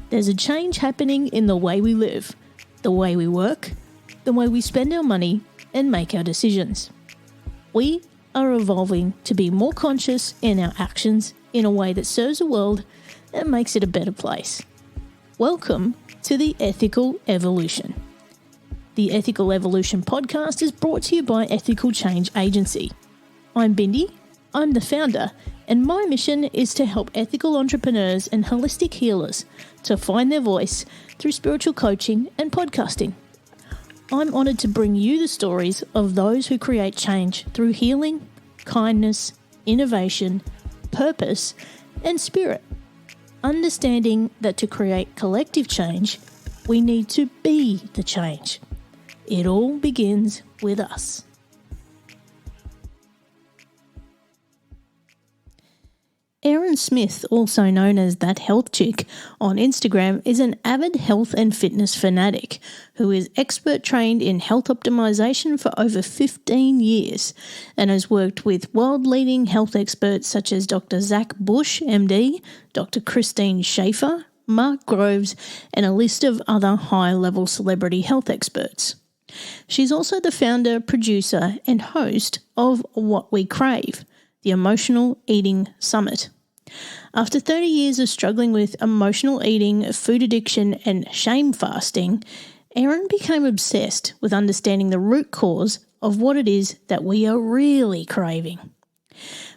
There's a change happening in the way we live, the way we work, the way we spend our money and make our decisions. We are evolving to be more conscious in our actions in a way that serves the world and makes it a better place. Welcome to the Ethical Evolution. The Ethical Evolution podcast is brought to you by Ethical Change Agency. I'm Bindi, I'm the founder, and my mission is to help ethical entrepreneurs and holistic healers to find their voice through spiritual coaching and podcasting. I'm honoured to bring you the stories of those who create change through healing, kindness, innovation, purpose, and spirit. Understanding that to create collective change, we need to be the change. It all begins with us. Errin Smith, also known as That Health Chick on Instagram, is an avid health and fitness fanatic who is expert trained in health optimization for over 15 years and has worked with world-leading health experts such as Dr. Zach Bush, MD, Dr. Christine Schaefer, Mark Groves, and a list of other high-level celebrity health experts. She's also the founder, producer, and host of What We Crave, the Emotional Eating Summit. After 30 years of struggling with emotional eating, food addiction, and shame fasting, Errin became obsessed with understanding the root cause of what it is that we are really craving.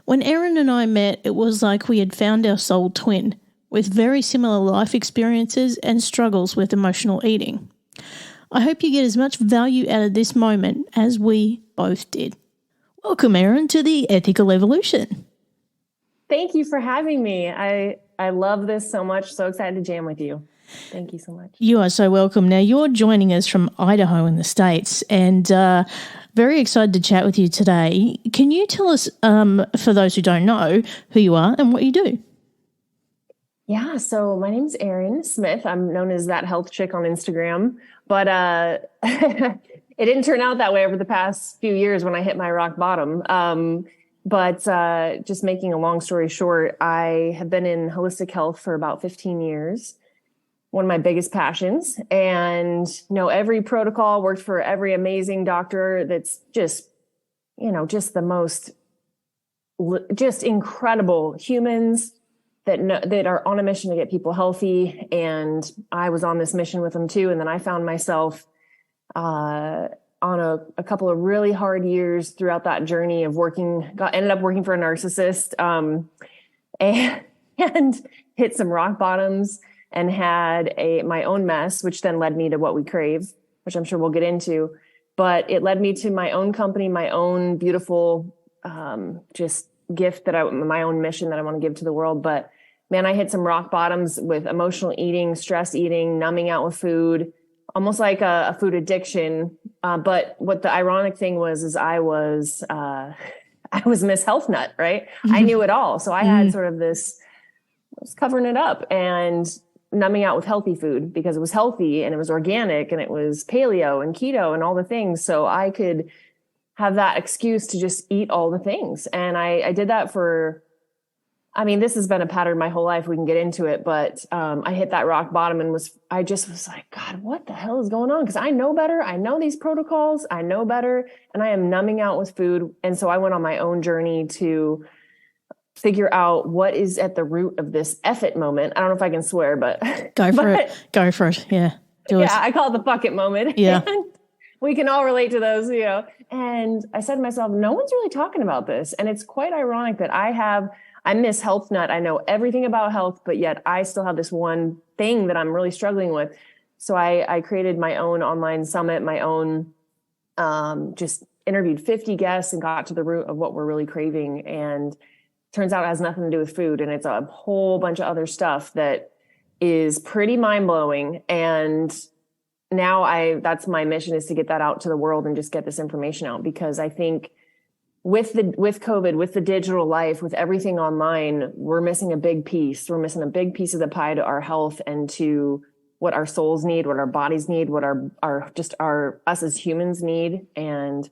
When Errin and I met, it was like we had found our soul twin, with very similar life experiences and struggles with emotional eating. I hope you get as much value out of this moment as we both did. Welcome, Errin, to the Ethical Evolution. Thank you for having me. I love this so much. So excited to jam with you. Thank you so much. You are so welcome. Now, you're joining us from Idaho in the States, and very excited to chat with you today. Can you tell us, for those who don't know, who you are and what you do? Yeah, so my name's Errin Smith. I'm known as That Health Chick on Instagram, but it didn't turn out that way over the past few years when I hit my rock bottom. But just making a long story short, I have been in holistic health for about 15 years, one of my biggest passions, and every protocol, worked for every amazing doctor that's just the most just incredible humans that are on a mission to get people healthy. And I was on this mission with them too. And then I found myself on a couple of really hard years throughout that journey of ended up working for a narcissist, and hit some rock bottoms and had my own mess, which then led me to What We Crave, which I'm sure we'll get into. But it led me to my own company, my own beautiful, just gift my own mission that I want to give to the world. But man, I hit some rock bottoms with emotional eating, stress eating, numbing out with food, almost like a food addiction. But what the ironic thing was I was Miss Health Nut, right? Mm-hmm. I knew it all. So I had sort of this, I was covering it up and numbing out with healthy food because it was healthy and it was organic and it was paleo and keto and all the things. So I could have that excuse to just eat all the things. And I did that this has been a pattern my whole life. We can get into it, but I hit that rock bottom and I just was like, God, what the hell is going on? Because I know better. I know these protocols. I know better. And I am numbing out with food. And so I went on my own journey to figure out what is at the root of this F it moment. I don't know if I can swear, but Go for it. Yeah. I call it the fuck it moment. Yeah. And we can all relate to those, And I said to myself, no one's really talking about this. And it's quite ironic that I'm Miss Health Nut. I know everything about health, but yet I still have this one thing that I'm really struggling with. So I created my own online summit, my own, just interviewed 50 guests and got to the root of what we're really craving. And turns out it has nothing to do with food. And it's a whole bunch of other stuff that is pretty mind blowing. And now that's my mission, is to get that out to the world and just get this information out, because I think with COVID, with the digital life, with everything online, we're missing a big piece. We're missing a big piece of the pie to our health and to what our souls need, what our bodies need, what our us as humans need. And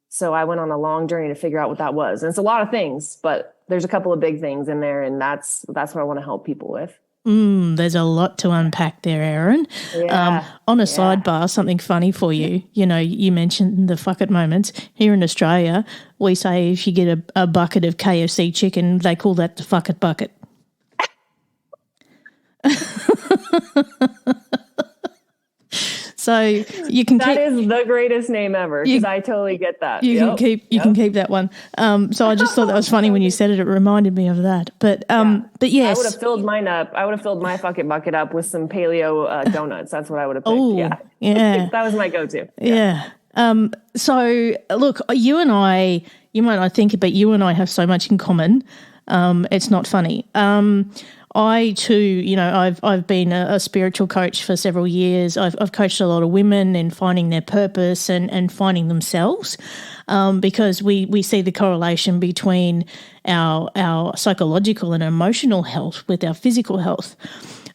so I went on a long journey to figure out what that was. And it's a lot of things, but there's a couple of big things in there, and that's what I want to help people with. There's a lot to unpack there, Erin. Yeah. On a sidebar, something funny for you. You know, you mentioned the fuck it moments. Here in Australia, we say if you get a bucket of KFC chicken, they call that the fuck it bucket. So you can that is the greatest name ever, because I totally get that. You can keep that one. So I just thought that was funny when you said it. It reminded me of that. But yes, I would have filled mine up. I would have filled my fuck it bucket up with some paleo donuts. That's what I would have picked. Yeah. That was my go-to. Yeah. So look, you and I, you might not think it, but you and I have so much in common. It's not funny. I too, you know, I've been a spiritual coach for several years. I've coached a lot of women in finding their purpose and finding themselves, because we see the correlation between our psychological and emotional health with our physical health.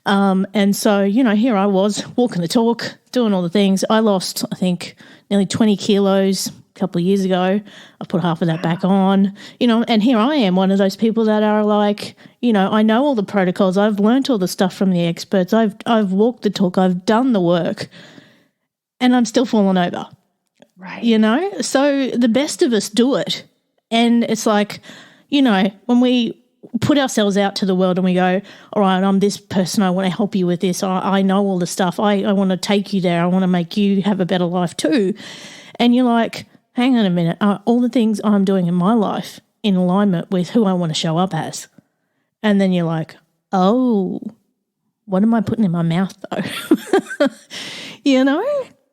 And so, you know, here I was walking the talk, doing all the things. I lost, I think, nearly 20 kilos a couple of years ago. I put half of that back on, you know, and here I am, one of those people that are like, you know, I know all the protocols. I've learnt all the stuff from the experts. I've walked the talk. I've done the work, and I'm still falling over. Right. You know, so the best of us do it. And it's like, you know, when we put ourselves out to the world and we go, all right, I'm this person, I want to help you with this, I know all the stuff, I want to take you there, I want to make you have a better life too. And you're like, hang on a minute, are all the things I'm doing in my life in alignment with who I want to show up as? And then you're like, oh, what am I putting in my mouth though? You know?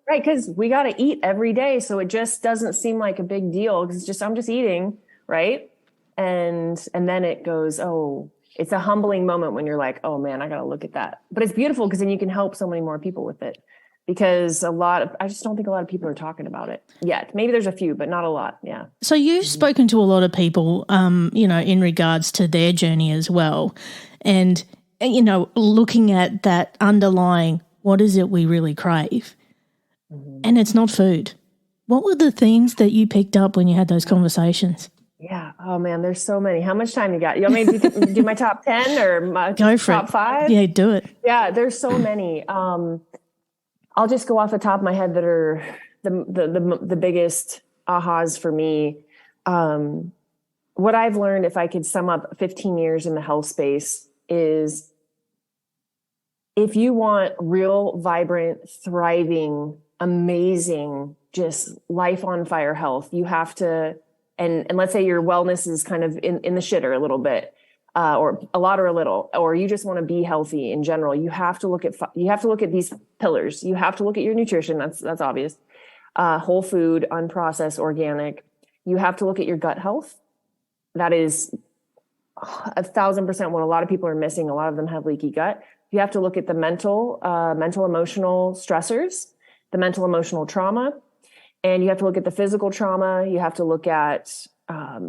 Right, because we got to eat every day, so it just doesn't seem like a big deal, because I'm just eating, right? And then it goes, oh, it's a humbling moment when you're like, oh man, I got to look at that. But it's beautiful because then you can help so many more people with it, because I just don't think a lot of people are talking about it yet. Maybe there's a few, but not a lot. Yeah. So you've spoken to a lot of people, you know, in regards to their journey as well. And, you know, looking at that underlying, what is it we really crave? Mm-hmm. And it's not food. What were the themes that you picked up when you had those conversations? Yeah. Oh man, there's so many. How much time you got? You want me to do my top 10 or my top 5? Yeah, do it. Yeah, there's so many. I'll just go off the top of my head that are the biggest ahas for me. What I've learned, if I could sum up 15 years in the health space, is if you want real, vibrant, thriving, amazing, just life on fire health, you have to, and let's say your wellness is kind of in the shitter a little bit, or a lot or a little, or you just want to be healthy in general, you have to look at these pillars. You have to look at your nutrition. That's obvious. Whole food, unprocessed, organic. You have to look at your gut health. That is 1,000% what a lot of people are missing. A lot of them have leaky gut. You have to look at the mental emotional stressors, the mental emotional trauma. And you have to look at the physical trauma. You have to look at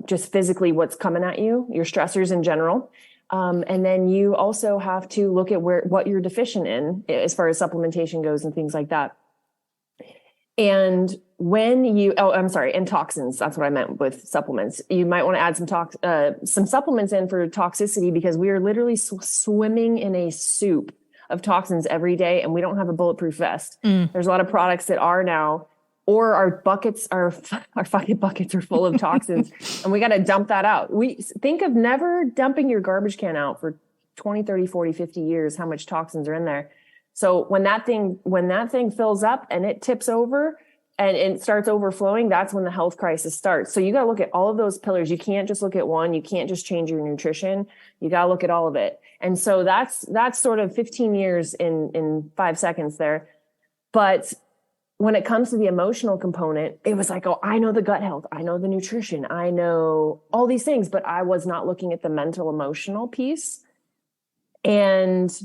just physically what's coming at you, your stressors in general. And then you also have to look at what you're deficient in as far as supplementation goes and things like that. And and toxins. That's what I meant with supplements. You might want to add some supplements in for toxicity, because we are literally swimming in a soup of toxins every day, and we don't have a bulletproof vest. There's a lot of products that are now, or our fucking buckets are full of toxins, and we got to dump that out. We think of never dumping your garbage can out for 20, 30, 40, 50 years, how much toxins are in there. So when that thing fills up and it tips over and it starts overflowing, that's when the health crisis starts. So you got to look at all of those pillars. You can't just look at one. You can't just change your nutrition. You got to look at all of it. And so that's sort of 15 years in 5 seconds there. But when it comes to the emotional component, it was like, oh, I know the gut health. I know the nutrition. I know all these things, but I was not looking at the mental emotional piece. And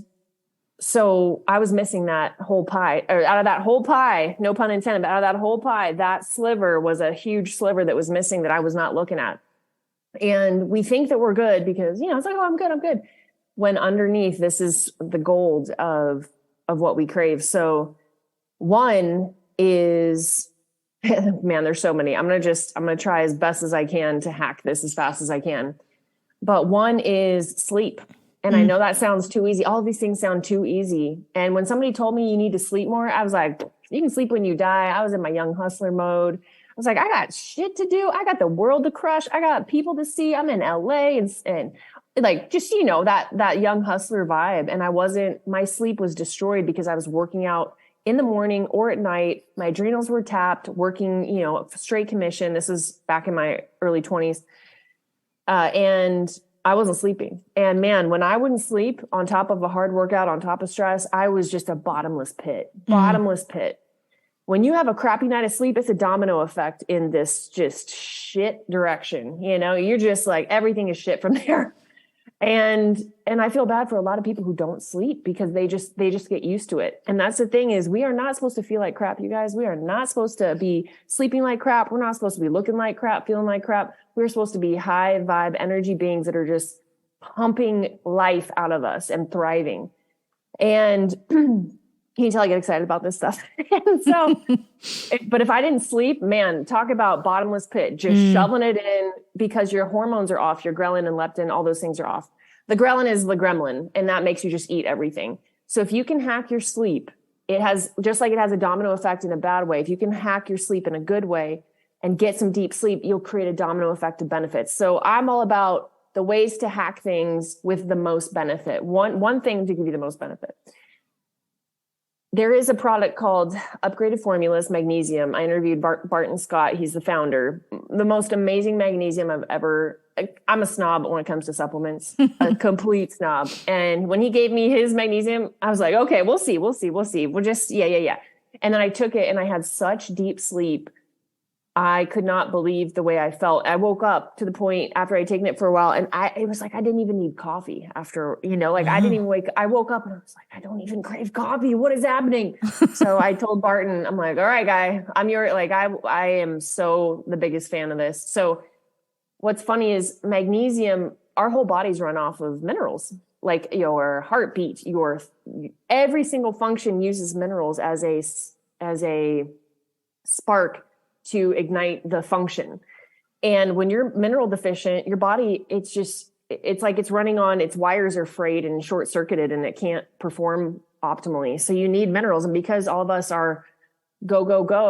so I was missing that whole pie, or out of that whole pie, no pun intended, but out of that whole pie, that sliver was a huge sliver that was missing that I was not looking at. And we think that we're good because, it's like, oh, I'm good. When underneath, this is the gold of what we crave. So one is, man, there's so many. I'm going to try as best as I can to hack this as fast as I can. but one is sleep. And I know that sounds too easy. All of these things sound too easy. And when somebody told me you need to sleep more, I was like, you can sleep when you die. I was in my young hustler mode. I was like, I got shit to do. I got the world to crush. I got people to see. I'm in LA and like, just, that young hustler vibe. And my sleep was destroyed because I was working out in the morning or at night. My adrenals were tapped, working, straight commission. This is back in my early 20s. And I wasn't sleeping. And man, when I wouldn't sleep on top of a hard workout, on top of stress, I was just a bottomless pit. When you have a crappy night of sleep, it's a domino effect in this just shit direction. You're just like, everything is shit from there. And I feel bad for a lot of people who don't sleep because they just get used to it. And that's the thing is we are not supposed to feel like crap, you guys. We are not supposed to be sleeping like crap. We're not supposed to be looking like crap, feeling like crap. We're supposed to be high vibe energy beings that are just pumping life out of us and thriving. And can you tell I get excited about this stuff? And so, but if I didn't sleep, man, talk about bottomless pit, just shoveling it in because your hormones are off, your ghrelin and leptin, all those things are off. The ghrelin is the gremlin, and that makes you just eat everything. So if you can hack your sleep, it has, just like it has a domino effect in a bad way. If you can hack your sleep in a good way and get some deep sleep, you'll create a domino effect of benefits. So I'm all about the ways to hack things with the most benefit. One thing to give you the most benefit. There is a product called Upgraded Formulas Magnesium. I interviewed Barton Scott. He's the founder. The most amazing magnesium I'm a snob when it comes to supplements, a complete snob. And when he gave me his magnesium, I was like, okay, we'll see. We'll just, yeah. And then I took it and I had such deep sleep. I could not believe the way I felt. I woke up to the point after I'd taken it for a while and it was like, I didn't even need coffee after, I didn't even I woke up and I was like, I don't even crave coffee. What is happening? So I told Barton, I'm like, all right, guy, I am so the biggest fan of this. So what's funny is magnesium, our whole bodies run off of minerals, like your heartbeat, every single function uses minerals as a spark to ignite the function. And when you're mineral deficient, your body, it's like it's running on, its wires are frayed and short circuited and it can't perform optimally. So you need minerals. And because all of us are go,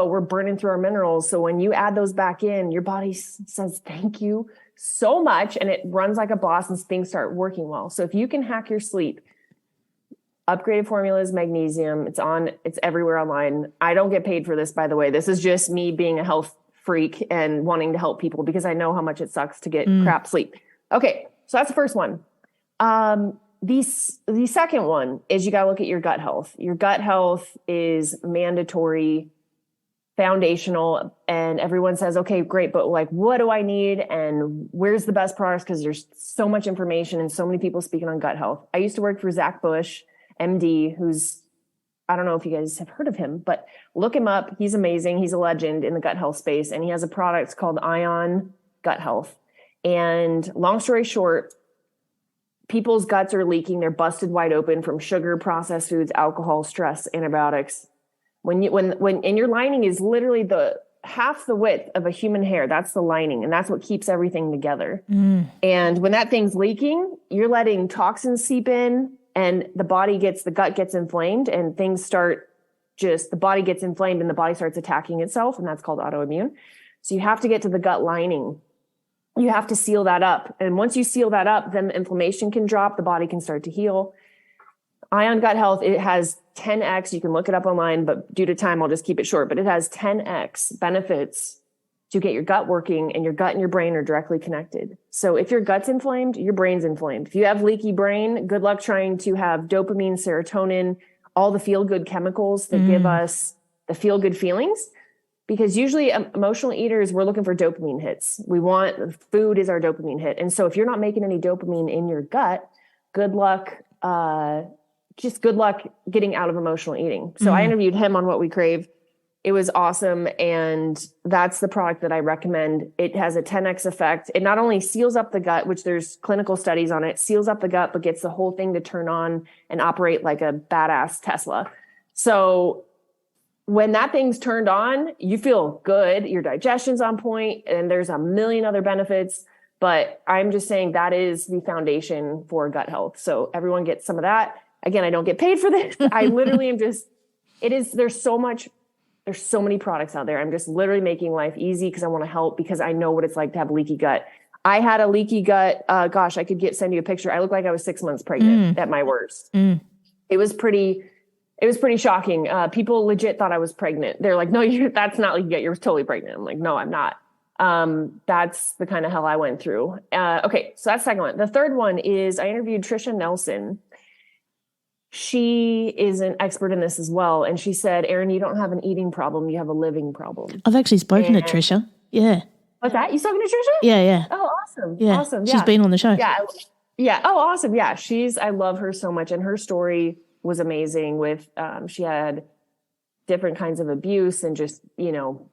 we're burning through our minerals. So when you add those back in, your body says, thank you so much. And it runs like a boss and things start working well. So if you can hack your sleep, Upgraded Formulas Magnesium. It's everywhere online. I don't get paid for this, by the way. This is just me being a health freak and wanting to help people because I know how much it sucks to get crap sleep. Okay. So that's the first one. The second one is you got to look at your gut health. Your gut health is mandatory, foundational, and everyone says, okay, great. But like, what do I need? And where's the best products? Because there's so much information and so many people speaking on gut health. I used to work for Zach Bush, MD, I don't know if you guys have heard of him, but look him up. He's amazing. He's a legend in the gut health space. And he has a product called Ion Gut Health. And long story short, people's guts are leaking. They're busted wide open from sugar, processed foods, alcohol, stress, antibiotics. When your lining is literally half the width of a human hair, that's the lining. And that's what keeps everything together. And when that thing's leaking, you're letting toxins seep in. And the gut gets inflamed and the body gets inflamed and the body starts attacking itself. And that's called autoimmune. So you have to get to the gut lining. You have to seal that up. And once you seal that up, then the inflammation can drop. The body can start to heal. Ion Gut Health, it has 10x. You can look it up online, but due to time, I'll just keep it short. But it has 10x benefits to get your gut working, and your gut and your brain are directly connected. So if your gut's inflamed, your brain's inflamed. If you have leaky brain, good luck trying to have dopamine, serotonin, all the feel-good chemicals that give us the feel-good feelings. Because usually emotional eaters, we're looking for dopamine hits. Food is our dopamine hit. And so if you're not making any dopamine in your gut, good luck, good luck getting out of emotional eating. So I interviewed him on What We Crave. It was awesome. And that's the product that I recommend. It has a 10x effect. It not only seals up the gut, which there's clinical studies on it, seals up the gut, but gets the whole thing to turn on and operate like a badass Tesla. So when that thing's turned on, you feel good. Your digestion's on point, and there's a million other benefits. But I'm just saying that is the foundation for gut health. So everyone gets some of that. Again, I don't get paid for this. I literally am just, there's so many products out there. I'm just literally making life easy because I want to help, because I know what it's like to have a leaky gut. I had a leaky gut. Gosh, I could send you a picture. I looked like I was 6 months pregnant at my worst. It was pretty shocking. People legit thought I was pregnant. They're like, no, that's not leaky gut. You're totally pregnant. I'm like, no, I'm not. That's the kind of hell I went through. Okay. So that's the second one. The third one is I interviewed Trisha Nelson. She is an expert in this as well. And she said, Errin, you don't have an eating problem. You have a living problem. I've actually spoken to Trisha. Yeah. What's that? You spoken to Trisha? Yeah. Oh, awesome. Yeah. Awesome. She's been on the show. Yeah. Oh, awesome. Yeah. I love her so much. And her story was amazing with, she had different kinds of abuse and just,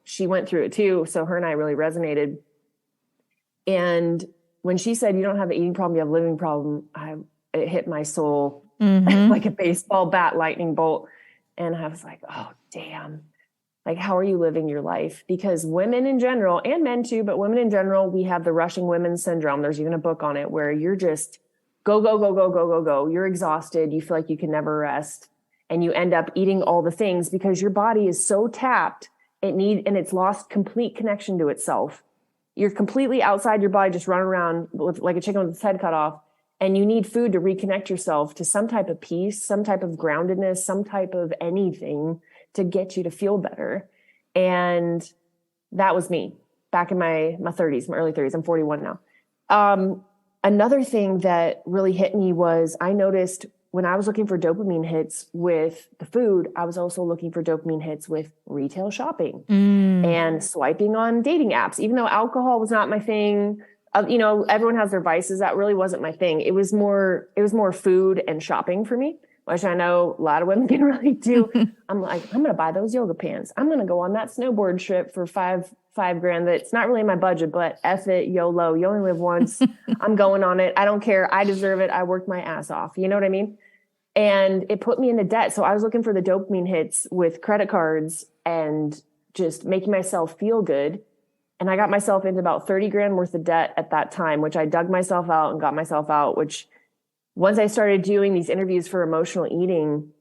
she went through it too. So her and I really resonated. And when she said, you don't have an eating problem, you have a living problem, it hit my soul like a baseball bat lightning bolt. And I was like, oh, damn. Like, how are you living your life? Because women in general, and men too, but women in general, we have the rushing women syndrome. There's even a book on it where you're just go, go, go, go, go, go, go. You're exhausted. You feel like you can never rest. And you end up eating all the things because your body is so tapped. And it's lost complete connection to itself. You're completely outside your body, just running around with like a chicken with its head cut off. And you need food to reconnect yourself to some type of peace, some type of groundedness, some type of anything to get you to feel better. And that was me back in my 30s, my early 30s. I'm 41 now. Another thing that really hit me was I noticed when I was looking for dopamine hits with the food, I was also looking for dopamine hits with retail shopping and swiping on dating apps. Even though alcohol was not my thing, everyone has their vices. That really wasn't my thing. It was more food and shopping for me, which I know a lot of women can really do. I'm like, I'm going to buy those yoga pants. I'm going to go on that snowboard trip for $5,000. That's not really my budget, but F it, YOLO. You only live once. I'm going on it. I don't care. I deserve it. I worked my ass off. You know what I mean? And it put me into debt. So I was looking for the dopamine hits with credit cards and just making myself feel good. And I got myself into about $30,000 worth of debt at that time, which I dug myself out and got myself out, which once I started doing these interviews for emotional eating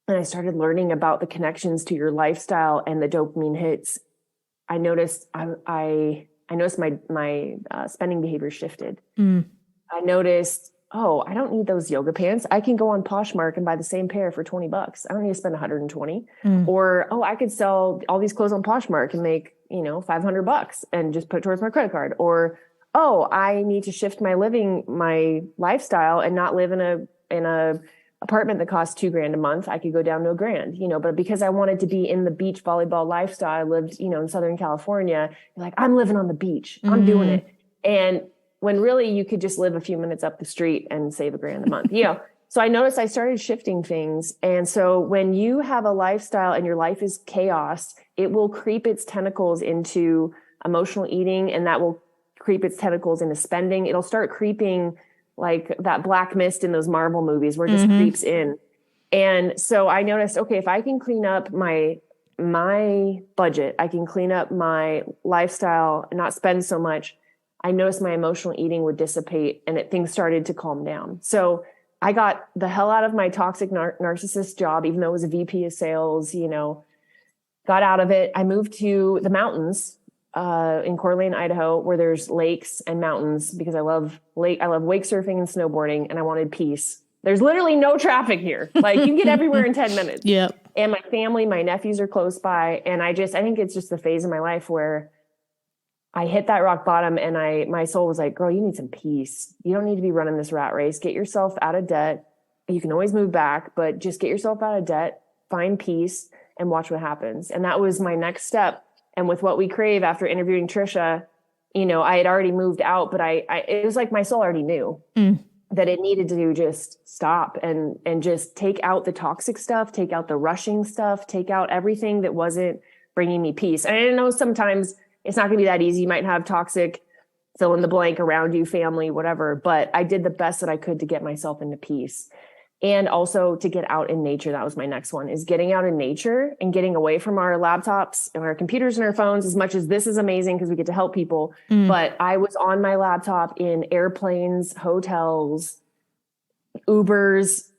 and I started learning about the connections to your lifestyle and the dopamine hits, I noticed I noticed my spending behavior shifted. I noticed, oh, I don't need those yoga pants. I can go on Poshmark and buy the same pair for $20. I don't need to spend 120. Or, oh, I could sell all these clothes on Poshmark and make, $500 and just put it towards my credit card. Or, oh, I need to shift my lifestyle and not live in a apartment that costs $2,000 a month. I could go down to $1,000, but because I wanted to be in the beach volleyball lifestyle, I lived, in Southern California, like I'm living on the beach, I'm doing it. And when really you could just live a few minutes up the street and save $1,000 a month, So I noticed I started shifting things. And so when you have a lifestyle and your life is chaos, it will creep its tentacles into emotional eating, and that will creep its tentacles into spending. It'll start creeping like that black mist in those Marvel movies where it just creeps in. And so I noticed, okay, if I can clean up my budget, I can clean up my lifestyle and not spend so much, I noticed my emotional eating would dissipate and things started to calm down. So I got the hell out of my toxic narcissist job, even though it was a VP of sales, got out of it. I moved to the mountains in Coeur d'Alene, Idaho, where there's lakes and mountains because I love wake surfing and snowboarding, and I wanted peace. There's literally no traffic here. Like you can get everywhere in 10 minutes. Yeah. And my family, my nephews are close by. And I think it's just the phase in my life where I hit that rock bottom and my soul was like, girl, you need some peace. You don't need to be running this rat race. Get yourself out of debt. You can always move back, but just get yourself out of debt, find peace, and watch what happens. And that was my next step. And with What We Crave, after interviewing Trisha, I had already moved out, but it was like my soul already knew that it needed to just stop and just take out the toxic stuff, take out the rushing stuff, take out everything that wasn't bringing me peace. And I know sometimes it's not going to be that easy. You might have toxic fill in the blank around you, family, whatever. But I did the best that I could to get myself into peace. and also to get out in nature. That was my next one, is getting out in nature and getting away from our laptops and our computers and our phones. As much as this is amazing because we get to help people, but I was on my laptop in airplanes, hotels, Ubers,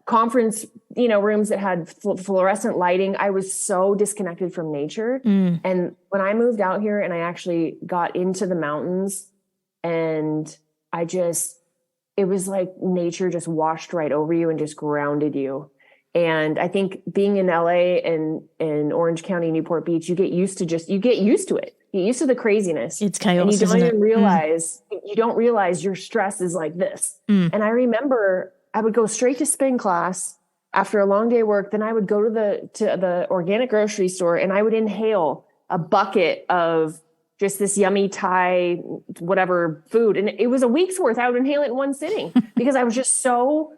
conference, rooms that had fluorescent lighting. I was so disconnected from nature. And when I moved out here and I actually got into the mountains, and it was like nature just washed right over you and just grounded you. And I think being in LA and in Orange County, Newport Beach, you get used to it. You get used to the craziness. It's chaos. And you don't even realize, you don't realize your stress is like this. And I remember I would go straight to spin class after a long day of work. Then I would go to the organic grocery store and I would inhale a bucket of just this yummy Thai, whatever food. And it was a week's worth. I would inhale it in one sitting because I was just so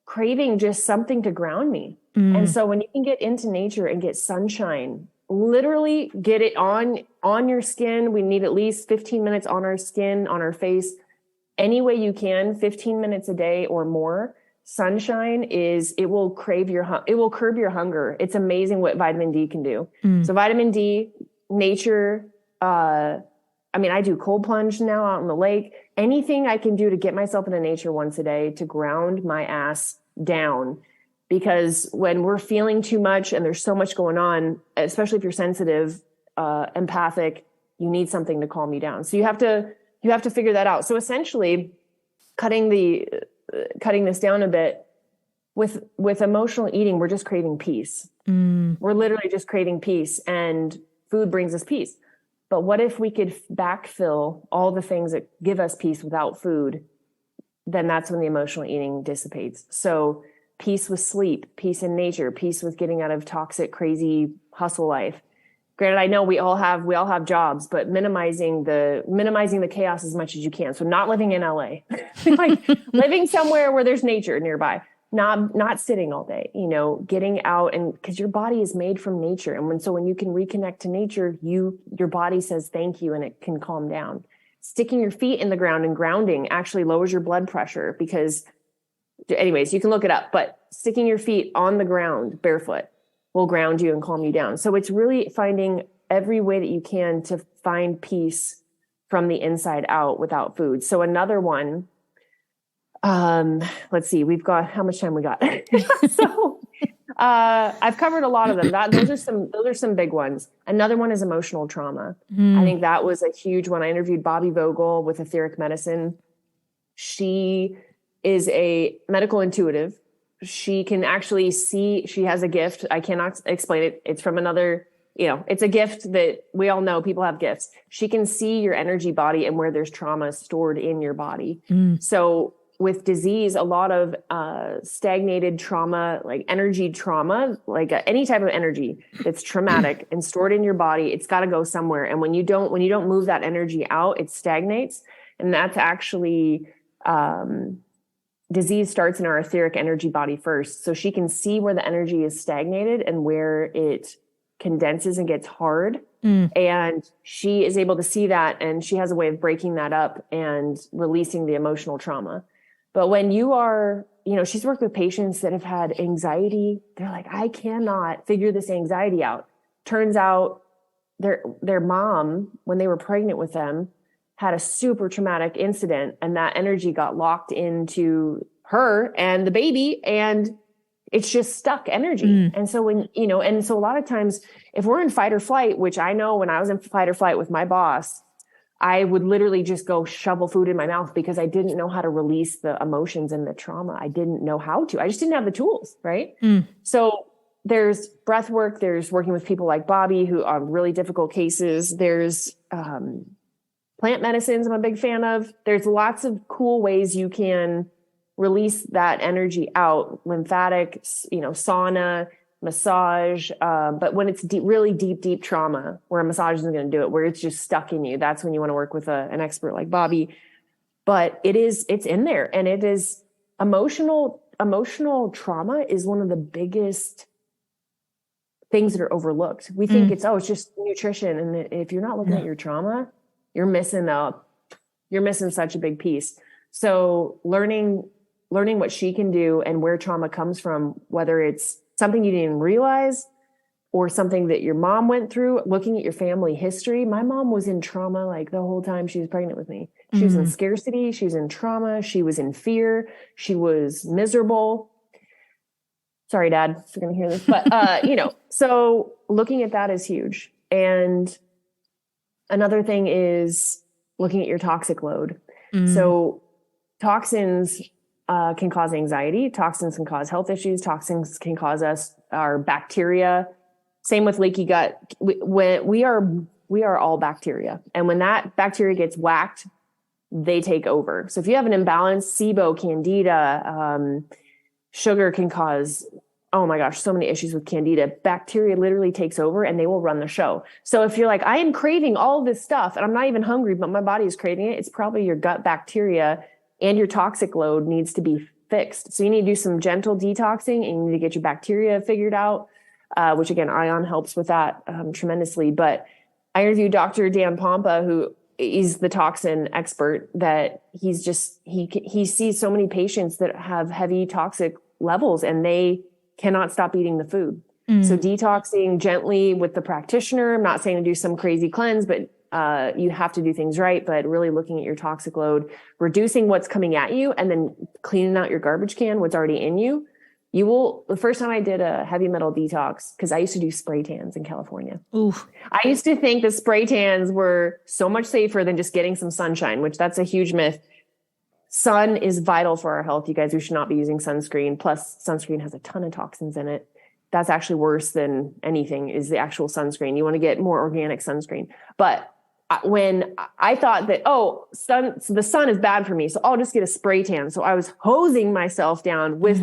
craving just something to ground me. And so when you can get into nature and get sunshine, literally get it on your skin. We need at least 15 minutes on our skin, on our face, any way you can, 15 minutes a day or more. Sunshine it will curb your hunger. It's amazing what vitamin D can do. So vitamin D, nature, I do cold plunge now out in the lake. Anything I can do to get myself into nature once a day to ground my ass down. Because when we're feeling too much and there's so much going on, especially if you're sensitive, empathic, you need something to calm you down. So you have to figure that out. So essentially cutting this down a bit, with emotional eating, we're just craving peace. We're literally just craving peace, and food brings us peace. But what if we could backfill all the things that give us peace without food? Then that's when the emotional eating dissipates. So peace with sleep, peace in nature, peace with getting out of toxic, crazy hustle life. Granted, I know we all have jobs, but minimizing the chaos as much as you can. So not living in LA, like living somewhere where there's nature nearby, not sitting all day, getting out, and because your body is made from nature. And when you can reconnect to nature, your body says thank you and it can calm down. Sticking your feet in the ground and grounding actually lowers your blood pressure because, anyways, you can look it up, but sticking your feet on the ground barefoot will ground you and calm you down. So it's really finding every way that you can to find peace from the inside out without food. So another one, let's see, we've got, how much time we got? So I've covered a lot of them. Those are some big ones. Another one is emotional trauma. I think that was a huge one. I interviewed Bobby Vogel with etheric medicine. She is a medical intuitive. She can actually see, she has a gift. I cannot explain it. It's from another, it's a gift that we all know people have gifts. She can see your energy body and where there's trauma stored in your body. So with disease, a lot of stagnated trauma, like energy trauma, like any type of energy that's traumatic and stored in your body, it's got to go somewhere. And when you don't move that energy out, it stagnates. And that's actually, disease starts in our etheric energy body first. So she can see where the energy is stagnated and where it condenses and gets hard. And she is able to see that. And she has a way of breaking that up and releasing the emotional trauma. But when you are, she's worked with patients that have had anxiety. They're like, I cannot figure this anxiety out. Turns out their mom, when they were pregnant with them, had a super traumatic incident, and that energy got locked into her and the baby, and it's just stuck energy. And so so a lot of times if we're in fight or flight, which I know when I was in fight or flight with my boss, I would literally just go shovel food in my mouth because I didn't know how to release the emotions and the trauma. I didn't know how to. I just didn't have the tools, right? So there's breath work. There's working with people like Bobby who are really difficult cases. There's plant medicines I'm a big fan of. There's lots of cool ways you can release that energy out. Lymphatic, sauna, massage. But when it's really deep trauma, where a massage isn't going to do it, where it's just stuck in you, that's when you want to work with an expert like Bobby. But it's in there, and it is emotional trauma is one of the biggest things that are overlooked. We think it's just nutrition. And if you're not looking at your trauma, you're missing such a big piece. So learning learning what she can do and where trauma comes from, whether it's something you didn't even realize or something that your mom went through, looking at your family history. My mom was in trauma like the whole time she was pregnant with me. She was in scarcity. She was in trauma. She was in fear. She was miserable. Sorry, Dad, if you're going to hear this, but, so looking at that is huge. And another thing is looking at your toxic load. So toxins can cause anxiety. Toxins can cause health issues. Toxins can cause our bacteria. Same with leaky gut. We are all bacteria. And when that bacteria gets whacked, they take over. So if you have an imbalance, SIBO, Candida, sugar can cause, oh my gosh, so many issues with Candida. Bacteria literally takes over and they will run the show. So if you're like, I am craving all this stuff and I'm not even hungry, but my body is craving it, it's probably your gut bacteria and your toxic load needs to be fixed. So you need to do some gentle detoxing and you need to get your bacteria figured out, which again, Ion helps with that tremendously. But I interviewed Dr. Dan Pompa, who is the toxin expert, that he sees so many patients that have heavy toxic levels and they cannot stop eating the food. So detoxing gently with the practitioner. I'm not saying to do some crazy cleanse, but you have to do things right, but really looking at your toxic load, reducing what's coming at you, and then cleaning out your garbage can, what's already in you. The first time I did a heavy metal detox, because I used to do spray tans in California. Oof. I used to think that spray tans were so much safer than just getting some sunshine, which that's a huge myth. Sun is vital for our health. You guys, we should not be using sunscreen. Plus sunscreen has a ton of toxins in it. That's actually worse than anything is the actual sunscreen. You want to get more organic sunscreen. But when I thought that, so the sun is bad for me, so I'll just get a spray tan. So I was hosing myself down with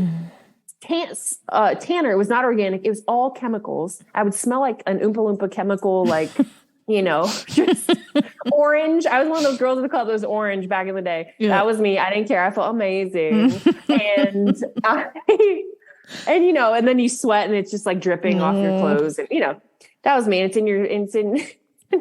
tanner. It was not organic. It was all chemicals. I would smell like an Oompa Loompa chemical, like, just orange. I was one of those girls in the club that was orange back in the day. Yeah. That was me. I didn't care. I felt amazing. and and then you sweat and it's just like dripping off your clothes. And, that was me. It's in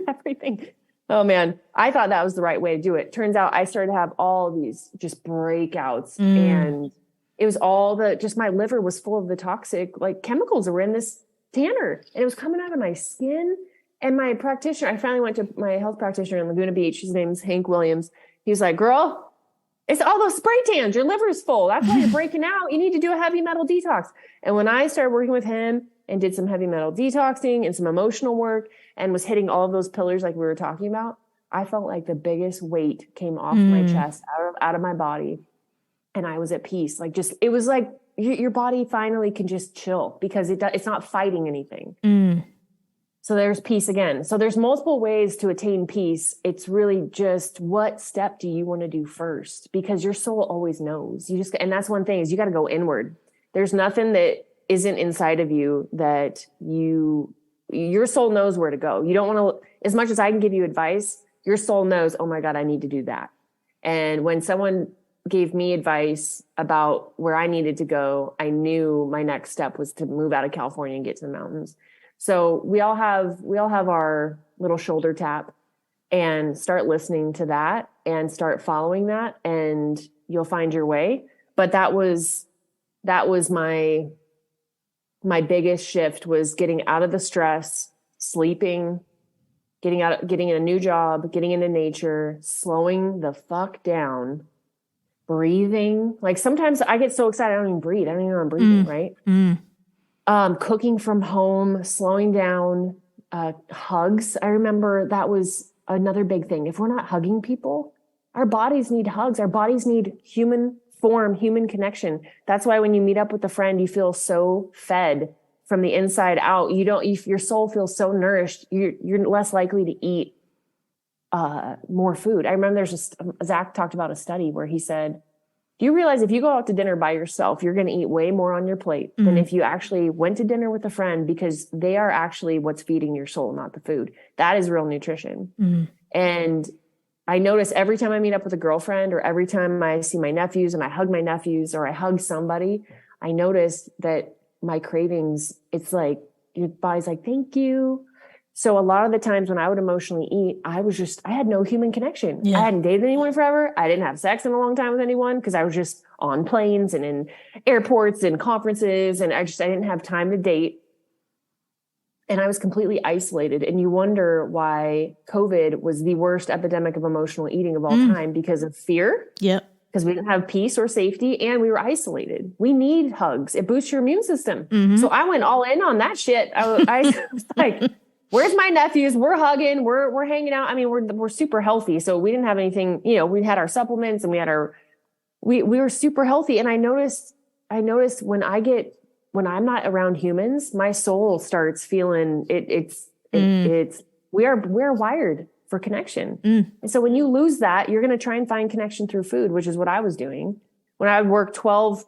everything. Oh man. I thought that was the right way to do it. Turns out I started to have all these just breakouts and it was my liver was full of the toxic like chemicals that were in this tanner and it was coming out of my skin. And my practitioner, I finally went to my health practitioner in Laguna Beach. His name's Hank Williams. He's like, girl, it's all those spray tans. Your liver is full. That's why you're breaking out. You need to do a heavy metal detox. And when I started working with him and did some heavy metal detoxing and some emotional work and was hitting all of those pillars like we were talking about, I felt like the biggest weight came off my chest, out of my body. And I was at peace. Like it was like your body finally can just chill because it's not fighting anything. So there's peace again. So there's multiple ways to attain peace. It's really just what step do you want to do first? Because your soul always knows. And that's one thing is you got to go inward. There's nothing that isn't inside of you that your soul knows where to go. You don't want to, as much as I can give you advice, your soul knows, oh my God, I need to do that. And when someone gave me advice about where I needed to go, I knew my next step was to move out of California and get to the mountains. So we all have our little shoulder tap and start listening to that and start following that and you'll find your way. But that was my biggest shift was getting out of the stress, sleeping, getting in a new job, getting into nature, slowing the fuck down, breathing. Like sometimes I get so excited, I don't even breathe. I don't even know I'm breathing, right? Cooking from home, slowing down, hugs. I remember that was another big thing. If we're not hugging people, our bodies need hugs. Our bodies need human form, human connection. That's why when you meet up with a friend, you feel so fed from the inside out. Your soul feels so nourished. You're less likely to eat more food. I remember Zach talked about a study where he said, do you realize if you go out to dinner by yourself, you're going to eat way more on your plate than if you actually went to dinner with a friend, because they are actually what's feeding your soul, not the food. That is real nutrition. And I notice every time I meet up with a girlfriend or every time I see my nephews and I hug my nephews or I hug somebody, I notice that my cravings, it's like your body's like, thank you. So a lot of the times when I would emotionally eat, I had no human connection. Yeah. I hadn't dated anyone forever. I didn't have sex in a long time with anyone because I was just on planes and in airports and conferences. And I didn't have time to date. And I was completely isolated. And you wonder why COVID was the worst epidemic of emotional eating of all time, because of fear. Yep. Because we didn't have peace or safety and we were isolated. We need hugs. It boosts your immune system. So I went all in on that shit. I was like, where's my nephews? We're hugging. We're hanging out. I mean, we're super healthy. So we didn't have anything, we had our supplements and we were super healthy. And I noticed when I'm not around humans, my soul starts feeling we're wired for connection. And so when you lose that, you're going to try and find connection through food, which is what I was doing when I would work 12,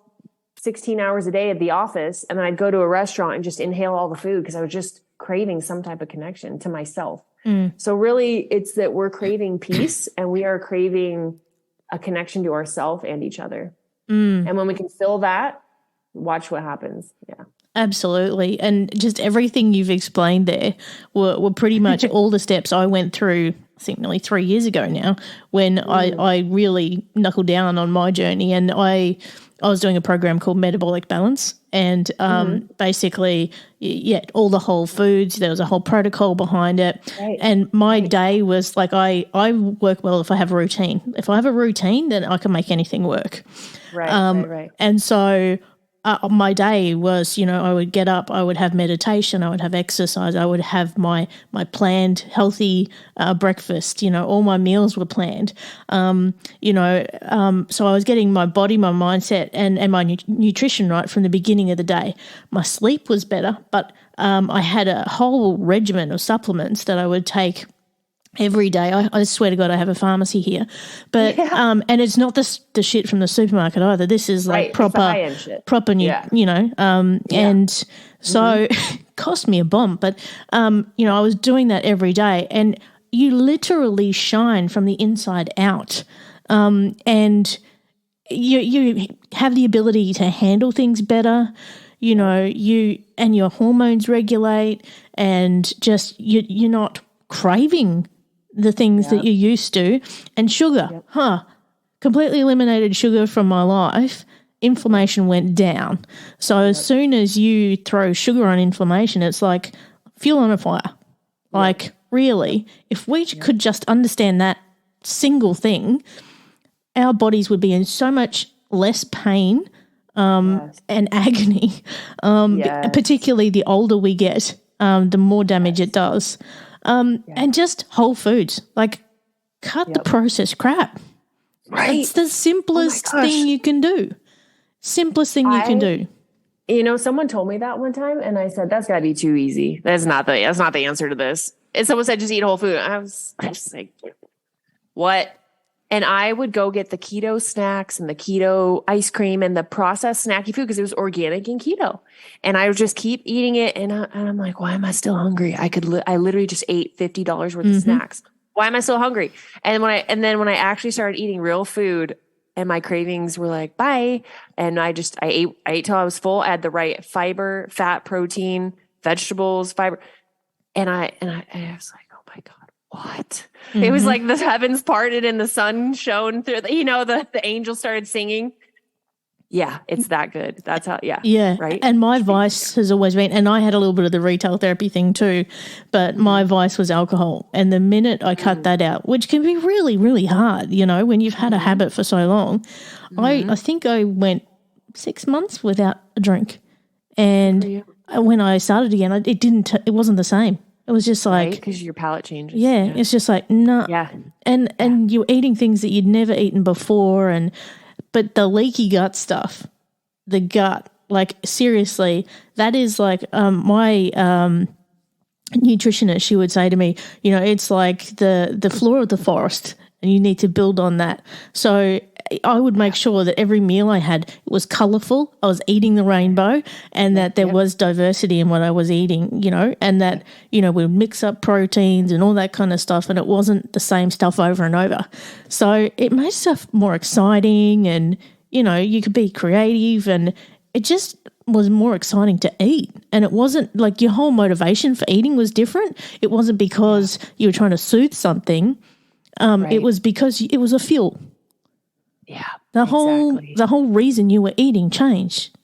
16 hours a day at the office. And then I'd go to a restaurant and just inhale all the food because I was just craving some type of connection to myself. So really it's that we're craving peace and we are craving a connection to ourselves and each other. And when we can fill that, watch what happens. Yeah. Absolutely. And just everything you've explained there were pretty much all the steps I went through, I think nearly 3 years ago now, when I really knuckled down on my journey. And I was doing a program called Metabolic Balance, and basically, all the whole foods, there was a whole protocol behind it. Right. And my day was like, I work well if I have a routine. If I have a routine, then I can make anything work. Right. And so my day was, I would get up, I would have meditation, I would have exercise, I would have my planned healthy breakfast, all my meals were planned, so I was getting my body, my mindset and my nutrition right from the beginning of the day. My sleep was better, but I had a whole regimen of supplements that I would take every day. I swear to God, I have a pharmacy here, but and it's not the shit from the supermarket either. This is like proper, and so cost me a bomb. But I was doing that every day, and you literally shine from the inside out, and you have the ability to handle things better. You and your hormones regulate, and just you're not craving the things that you used to. And sugar, completely eliminated sugar from my life. Inflammation went down. So as soon as you throw sugar on inflammation, it's like fuel on a fire. Like really, if we could just understand that single thing, our bodies would be in so much less pain and agony, particularly the older we get, the more damage it does. And just whole foods, like cut the processed crap. Right. It's the simplest thing you can do. Simplest thing you can do. Someone told me that one time and I said, that's gotta be too easy. That's not the answer to this. And someone said, just eat whole food. I was like, what? And I would go get the keto snacks and the keto ice cream and the processed snacky food because it was organic and keto. And I would just keep eating it. And I'm like, why am I still hungry? I literally just ate $50 worth of snacks. Why am I still hungry? And then when I actually started eating real food and my cravings were like, bye. And I ate till I was full. I had the right fiber, fat, protein, vegetables, fiber. And I was like, oh my God. What? It was like the heavens parted and the sun shone through, the angels started singing. Yeah, it's that good. That's how, right? And my vice has always been, and I had a little bit of the retail therapy thing too, but my vice was alcohol. And the minute I cut that out, which can be really, really hard, when you've had a habit for so long, I think I went 6 months without a drink. And when I started again, it wasn't the same. It was just like, because your palate changes. Yeah, it's just like no. Yeah, and you're eating things that you'd never eaten before, but the leaky gut stuff, the gut, like seriously, that is like my nutritionist. She would say to me, it's like the floor of the forest, and you need to build on that. So I would make sure that every meal I had was colourful. I was eating the rainbow, and that there was diversity in what I was eating, and that, we would mix up proteins and all that kind of stuff, and it wasn't the same stuff over and over. So it made stuff more exciting, and, you could be creative, and it just was more exciting to eat. And it wasn't like your whole motivation for eating was different. It wasn't because you were trying to soothe something. It was because it was a fuel. Yeah. The whole reason you were eating changed.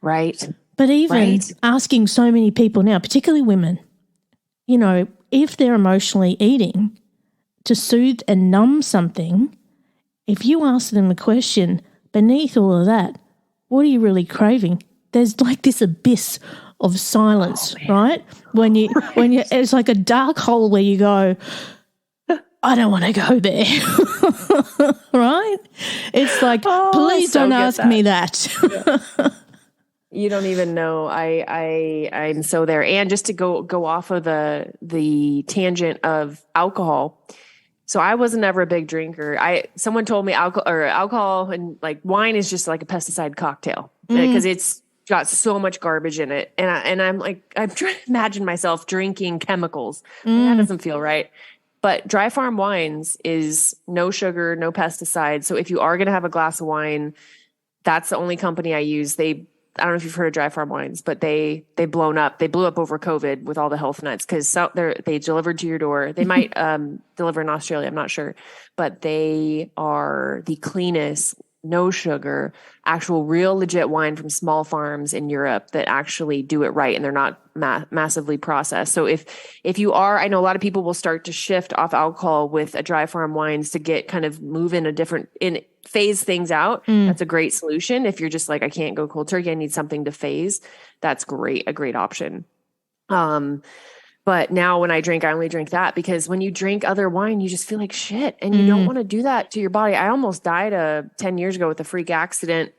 Right. But even asking so many people now, particularly women, you know, if they're emotionally eating to soothe and numb something, if you ask them the question, beneath all of that, what are you really craving? There's like this abyss of silence, right? When you it's like a dark hole where you go, I don't want to go there, right? It's like, please don't ask me that. Yeah. You don't even know. I'm so there. And just to go off of the tangent of alcohol. So I wasn't ever a big drinker. Someone told me alcohol and like wine is just like a pesticide cocktail because it's got so much garbage in it. And I'm like, I'm trying to imagine myself drinking chemicals. That doesn't feel right. But Dry Farm Wines is no sugar, no pesticides. So if you are going to have a glass of wine, that's the only company I use. I don't know if you've heard of Dry Farm Wines, but they blew up over COVID with all the health nuts because they delivered to your door. They might deliver in Australia, I'm not sure, but they are the cleanest, no sugar, actual real legit wine from small farms in Europe that actually do it right and they're not massively processed. So if you are, I know a lot of people will start to shift off alcohol with a Dry Farm Wines to get kind of move in phase things out. That's a great solution. If you're just like, I can't go cold turkey, I need something to phase. That's a great option. But now when I drink, I only drink that because when you drink other wine, you just feel like shit and you don't want to do that to your body. I almost died 10 years ago with a freak accident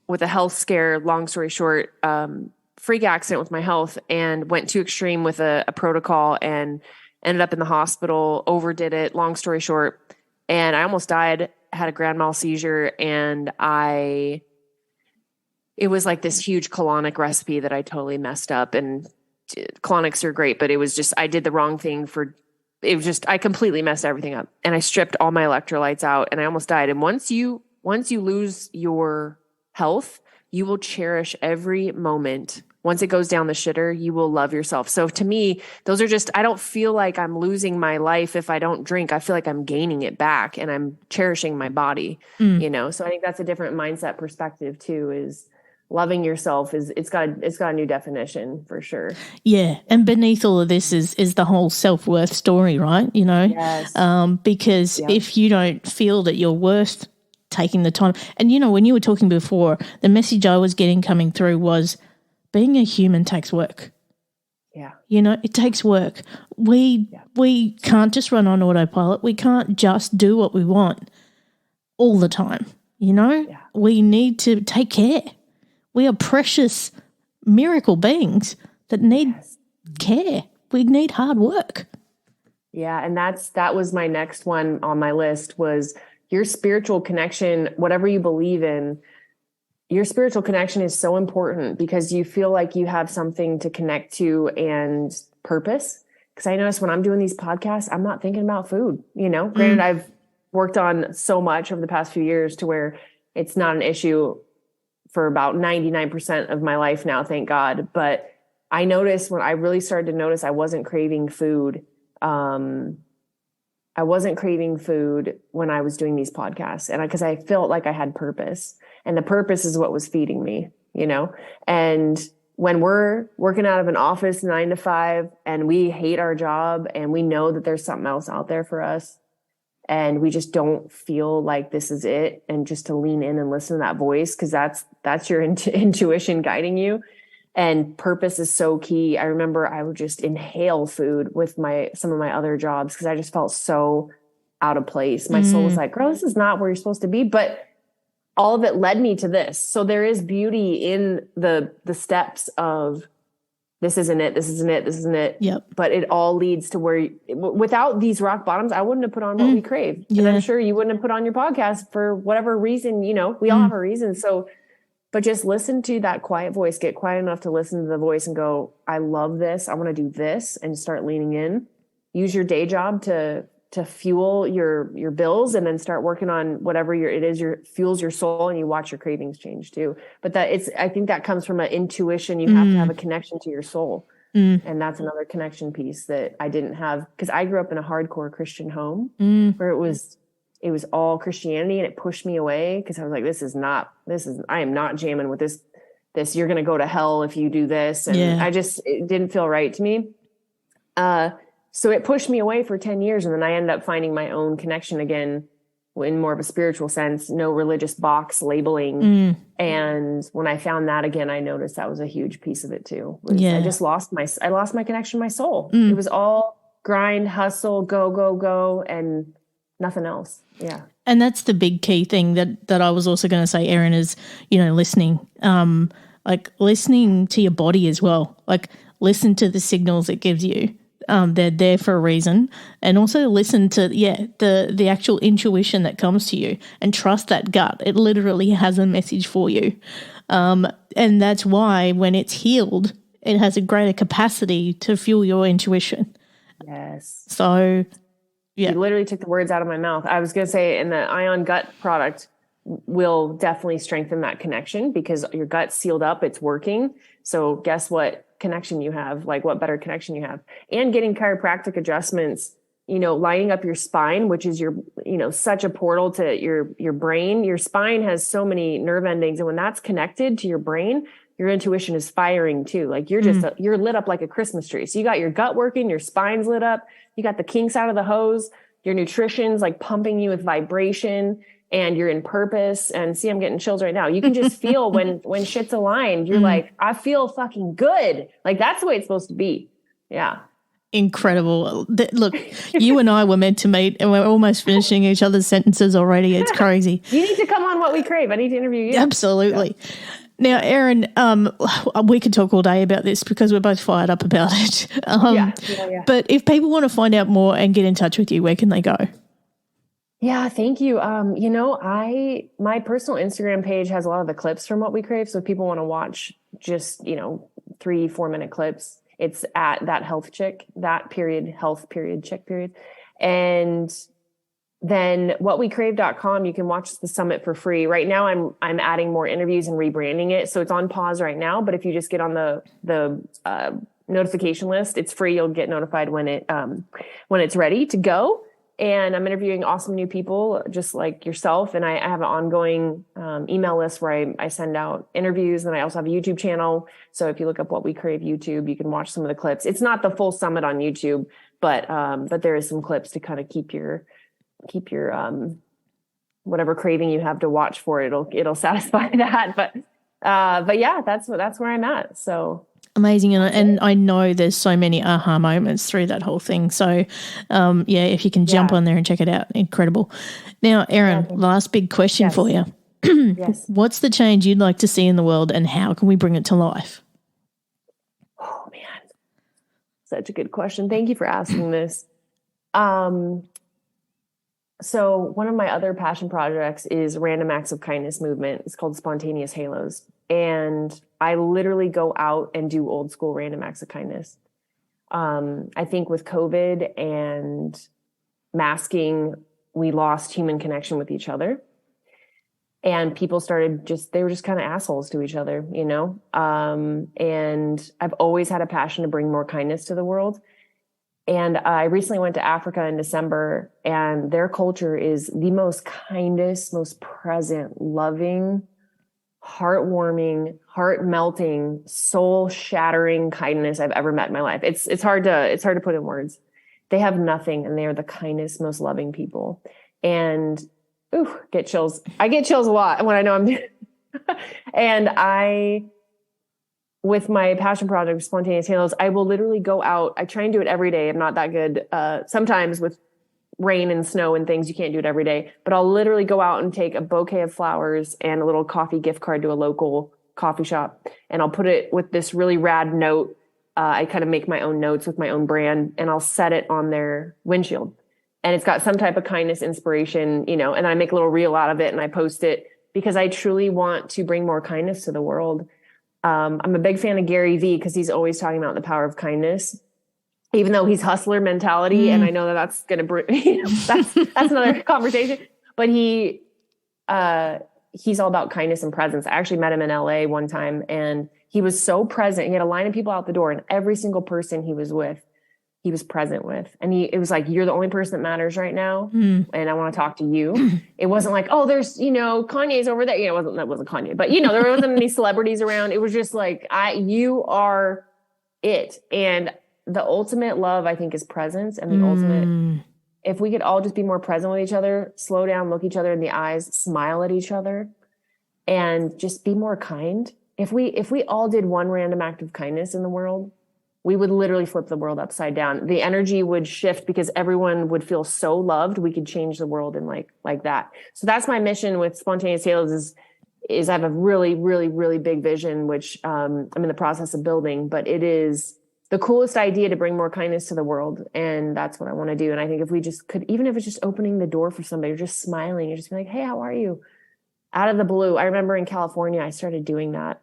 with a health scare, long story short, freak accident with my health and went too extreme with a protocol and ended up in the hospital, overdid it, long story short. And I almost died, had a grand mal seizure and it was like this huge colonic recipe that I totally messed up and colonics are great, but it was just, I did the wrong thing I completely messed everything up and I stripped all my electrolytes out and I almost died. And once you lose your health, you will cherish every moment. Once it goes down the shitter, you will love yourself. So to me, those are just, I don't feel like I'm losing my life if I don't drink. I feel like I'm gaining it back and I'm cherishing my body, you know? So I think that's a different mindset perspective too, is loving yourself it's got a new definition for sure. Yeah. And beneath all of this is the whole self-worth story, right? You know, yes. Because if you don't feel that you're worth taking the time, and you know, when you were talking before, the message I was getting coming through was being a human takes work. Yeah. You know, it takes work. We can't just run on autopilot. We can't just do what we want all the time. You know, we need to take care. We are precious miracle beings that need care. We need hard work. Yeah. And that was my next one on my list was your spiritual connection, whatever you believe in, your spiritual connection is so important because you feel like you have something to connect to and purpose. Because I notice when I'm doing these podcasts, I'm not thinking about food, you know, granted, I've worked on so much over the past few years to where it's not an issue for about 99% of my life now, thank God. But I noticed when I really started to notice I wasn't craving food. I wasn't craving food when I was doing these podcasts and because I felt like I had purpose and the purpose is what was feeding me, you know? And when we're working out of an office 9 to 5 and we hate our job and we know that there's something else out there for us, and we just don't feel like this is it. And just to lean in and listen to that voice, because that's your intuition guiding you. And purpose is so key. I remember I would just inhale food with some of my other jobs because I just felt so out of place. My soul was like, girl, this is not where you're supposed to be. But all of it led me to this. So there is beauty in the steps of this isn't it, this isn't it, this isn't it. Yep. But it all leads to where, without these rock bottoms, I wouldn't have put on what we crave. Yeah. And I'm sure you wouldn't have put on your podcast for whatever reason, you know, we all have a reason. So, but just listen to that quiet voice, get quiet enough to listen to the voice and go, I love this. I want to do this and start leaning in. Use your day job to to fuel your bills, and then start working on whatever your fuels your soul, and you watch your cravings change too. But I think that comes from an intuition. You have to have a connection to your soul. And that's another connection piece that I didn't have, because I grew up in a hardcore Christian home where it was all Christianity, and it pushed me away because I was like, I am not jamming with this, you're going to go to hell if you do this. And it didn't feel right to me. So it pushed me away for 10 years. And then I ended up finding my own connection again in more of a spiritual sense, no religious box labeling. And when I found that again, I noticed that was a huge piece of it too. I just lost my connection to my soul. It was all grind, hustle, go, and nothing else. Yeah. And that's the big key thing that I was also going to say, Errin, is, listening, like listening to your body as well. Like listen to the signals it gives you. They're there for a reason, and also listen to the actual intuition that comes to you, and trust that gut. It literally has a message for you, and that's why when it's healed, it has a greater capacity to fuel your intuition. Yes. So, yeah, you literally took the words out of my mouth. I was going to say, and the Ion Gut product will definitely strengthen that connection, because your gut's sealed up, it's working. So guess what connection you have, like what better connection you have, and getting chiropractic adjustments, lining up your spine, which is such a portal to your brain. Your spine has so many nerve endings. And when that's connected to your brain, your intuition is firing too. Like you're lit up like a Christmas tree. So you got your gut working, your spine's lit up. You got the kinks out of the hose. Your nutrition's like pumping you with vibration, and you're in purpose. And see, I'm getting chills right now. You can just feel when shit's aligned, you're like, I feel fucking good. Like that's the way it's supposed to be. Yeah. Incredible. Look, you and I were meant to meet, and we're almost finishing each other's sentences already. It's crazy. You need to come on What We Crave. I need to interview you. Absolutely. Yeah. Now, Errin, we could talk all day about this because we're both fired up about it. Yeah. But if people want to find out more and get in touch with you, where can they go? Yeah, thank you. My personal Instagram page has a lot of the clips from What We Crave. So if people want to watch just, 3-4 minute clips, it's at that health chick, health chick. And then whatwecrave.com, you can watch the summit for free. Right now I'm adding more interviews and rebranding it. So it's on pause right now, but if you just get on the notification list, it's free. You'll get notified when it's ready to go. And I'm interviewing awesome new people just like yourself. And I have an ongoing email list where I send out interviews. And I also have a YouTube channel. So if you look up What We Crave YouTube, you can watch some of the clips. It's not the full summit on YouTube, but there is some clips to kind of keep your whatever craving you have to watch for. It'll satisfy that. But yeah, that's where I'm at. So amazing. And I know there's so many aha moments through that whole thing. So, if you can jump on there and check it out, incredible. Now, Errin, last big question for you. Yes. What's the change you'd like to see in the world, and how can we bring it to life? Oh, man. Such a good question. Thank you for asking this. So one of my other passion projects is Random Acts of Kindness movement. It's called Spontaneous Halos. And I literally go out and do old school random acts of kindness. I think with COVID and masking, we lost human connection with each other. And people they were just kind of assholes to each other, and I've always had a passion to bring more kindness to the world. And I recently went to Africa in December, and their culture is the most kindest, most present, loving, heartwarming, heart-melting, soul-shattering kindness I've ever met in my life. It's hard to put in words. They have nothing, and they are the kindest, most loving people. And get chills. I get chills a lot when I know I'm doing. And with my passion project, Spontaneous Halos, I will literally go out. I try and do it every day. I'm not that good. Sometimes with rain and snow and things, you can't do it every day. But I'll literally go out and take a bouquet of flowers and a little coffee gift card to a local coffee shop. And I'll put it with this really rad note. I kind of make my own notes with my own brand, and I'll set it on their windshield. And it's got some type of kindness inspiration, and I make a little reel out of it and I post it because I truly want to bring more kindness to the world. I'm a big fan of Gary Vee because he's always talking about the power of kindness. even though he's hustler mentality. And I know that that's going to, that's another conversation, but he's all about kindness and presence. I actually met him in LA one time, and he was so present. He had a line of people out the door, and every single person he was with, he was present with. And it was like, you're the only person that matters right now. And I want to talk to you. It wasn't like, oh, there's, Kanye's over there. That wasn't Kanye, but there wasn't any celebrities around. It was just like, you are it. And the ultimate love, I think, is presence. And the ultimate, if we could all just be more present with each other, slow down, look each other in the eyes, smile at each other, and just be more kind. If we all did one random act of kindness in the world, we would literally flip the world upside down. The energy would shift because everyone would feel so loved. We could change the world in like that. So that's my mission with Spontaneous Halos is I have a really, really, really big vision, which I'm in the process of building, but it is the coolest idea to bring more kindness to the world. And that's what I want to do. And I think if we just could, even if it's just opening the door for somebody, or just smiling, or just be like, hey, how are you? Out of the blue. I remember in California, I started doing that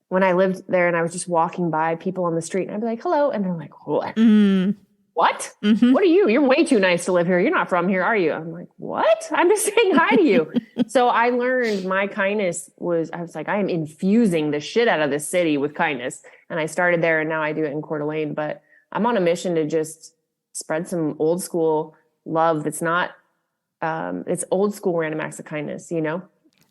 when I lived there, and I was just walking by people on the street, and I'd be like, hello. And they're like, what? What? Mm-hmm. What are you? You're way too nice to live here. You're not from here, are you? I'm like, what? I'm just saying hi to you. So I learned my kindness I was like, I am infusing the shit out of this city with kindness. And I started there, and now I do it in Coeur d'Alene. But I'm on a mission to just spread some old school love that's not, it's old school random acts of kindness,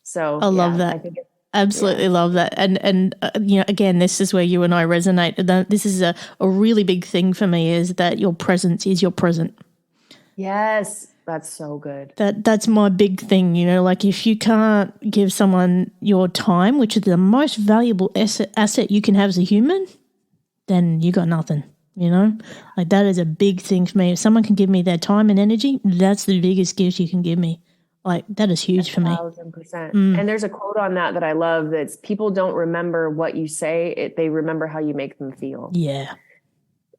So I love that. I think Absolutely love that. And again, this is where you and I resonate. This is a really big thing for me, is that your presence is your present. Yes, that's so good. That's my big thing, like if you can't give someone your time, which is the most valuable asset you can have as a human, then you got nothing, Like that is a big thing for me. If someone can give me their time and energy, that's the biggest gift you can give me. Like that is huge for me. 1,000%. And there's a quote on that I love. That's people don't remember what you say. They remember how you make them feel. Yeah.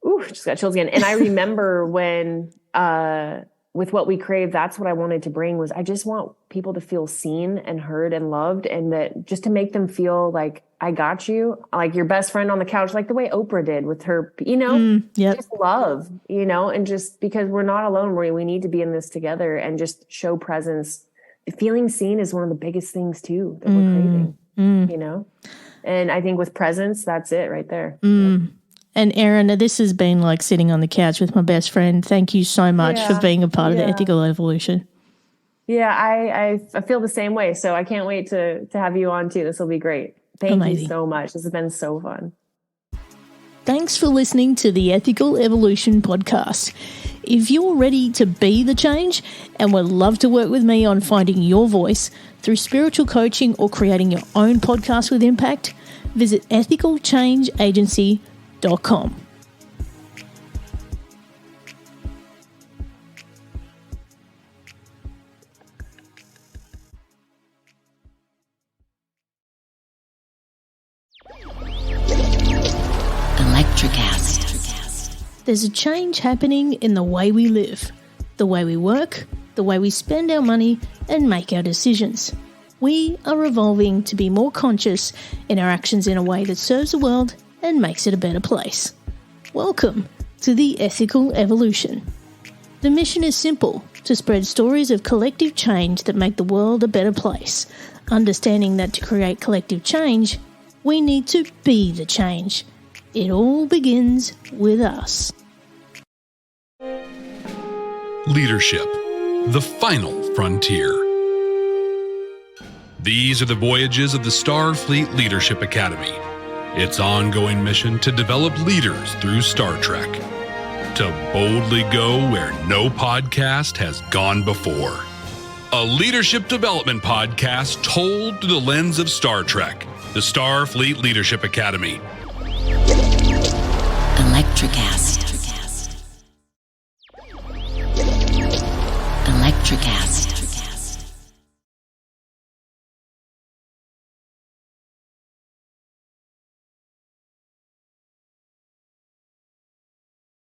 Ooh, just got chills again. And I remember when, with What We Crave, that's what I wanted to bring was I just want people to feel seen and heard and loved, and that just to make them feel like I got you, like your best friend on the couch, like the way Oprah did with her, just love, and just because we're not alone, we need to be in this together and just show presence. Feeling seen is one of the biggest things too that we're craving, and I think with presence, that's it right there. Yep. And Errin, this has been like sitting on the couch with my best friend. Thank you so much for being a part of the Ethical Evolution. Yeah, I feel the same way. So I can't wait to have you on too. This will be great. Thank you so much. This has been so fun. Thanks for listening to the Ethical Evolution podcast. If you're ready to be the change and would love to work with me on finding your voice through spiritual coaching or creating your own podcast with impact, visit ethicalchangeagency.com. There's a change happening in the way we live, the way we work, the way we spend our money and make our decisions. We are evolving to be more conscious in our actions in a way that serves the world and makes it a better place. Welcome to the Ethical Evolution. The mission is simple: to spread stories of collective change that make the world a better place, understanding that to create collective change, we need to be the change. It all begins with us. Leadership, the final frontier. These are the voyages of the Starfleet Leadership Academy, its ongoing mission to develop leaders through Star Trek, to boldly go where no podcast has gone before. A leadership development podcast told through the lens of Star Trek, the Starfleet Leadership Academy. Electricast.